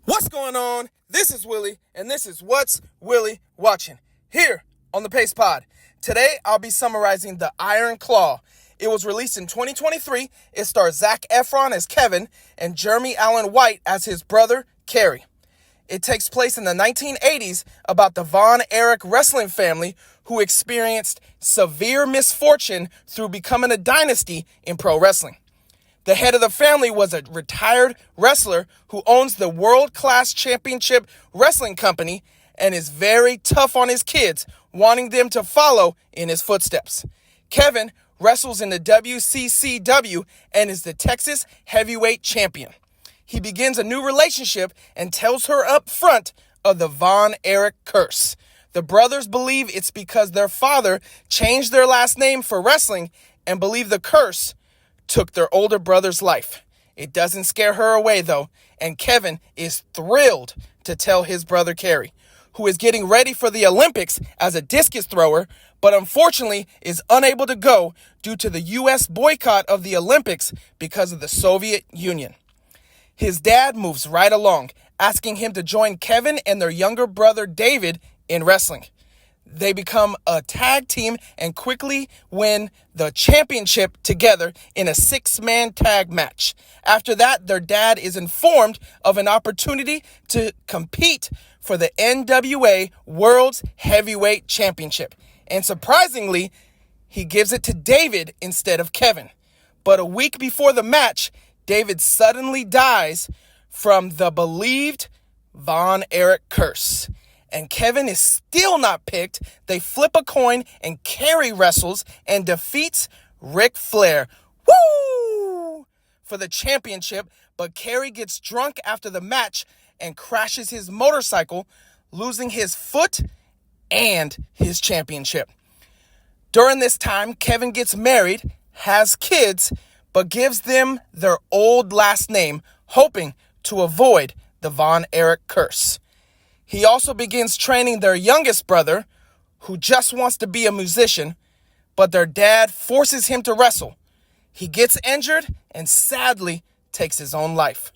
What's going on? This is Willie, and this is What's Willie Watching, here on the Pace Pod. Today, I'll be summarizing The Iron Claw. It was released in 2023. It stars Zac Efron as Kevin and Jeremy Allen White as his brother, Kerry. It takes place in the 1980s about the Von Erich wrestling family who experienced severe misfortune through becoming a dynasty in pro wrestling. The head of the family was a retired wrestler who owns the world-class championship wrestling company and is very tough on his kids, wanting them to follow in his footsteps. Kevin wrestles in the WCCW and is the Texas heavyweight champion. He begins a new relationship and tells her up front of the Von Erich curse. The brothers believe it's because their father changed their last name for wrestling and believe the curse took their older brother's life. It doesn't scare her away, though, and Kevin is thrilled to tell his brother Kerry, who is getting ready for the Olympics as a discus thrower, but unfortunately is unable to go due to the U.S. boycott of the Olympics because of the Soviet Union. His dad moves right along, asking him to join Kevin and their younger brother David in wrestling. They become a tag team and quickly win the championship together in a 6-man tag match. After that, their dad is informed of an opportunity to compete for the NWA World's Heavyweight Championship. And surprisingly, he gives it to David instead of Kevin. But a week before the match, David suddenly dies from the believed Von Erich curse. And Kevin is still not picked. They flip a coin and Kerry wrestles and defeats Ric Flair. Woo! For the championship, but Kerry gets drunk after the match and crashes his motorcycle, losing his foot and his championship. During this time, Kevin gets married, has kids, but gives them their old last name, hoping to avoid the Von Erich curse. He also begins training their youngest brother, who just wants to be a musician, but their dad forces him to wrestle. He gets injured and sadly takes his own life.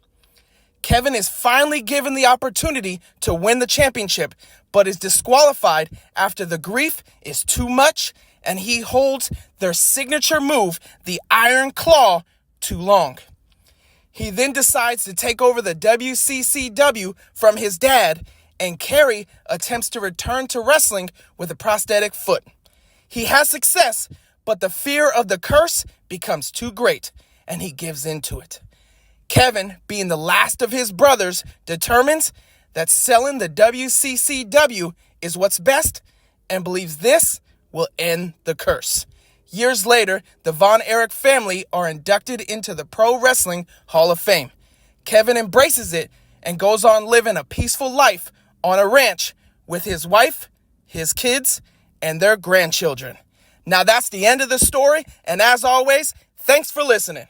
Kevin is finally given the opportunity to win the championship, but is disqualified after the grief is too much and he holds their signature move, the Iron Claw, too long. He then decides to take over the WCCW from his dad, and Kerry attempts to return to wrestling with a prosthetic foot. He has success, but the fear of the curse becomes too great, and he gives in to it. Kevin, being the last of his brothers, determines that selling the WCCW is what's best and believes this will end the curse. Years later, the Von Erich family are inducted into the Pro Wrestling Hall of Fame. Kevin embraces it and goes on living a peaceful life on a ranch with his wife, his kids, and their grandchildren. Now that's the end of the story, and as always, thanks for listening.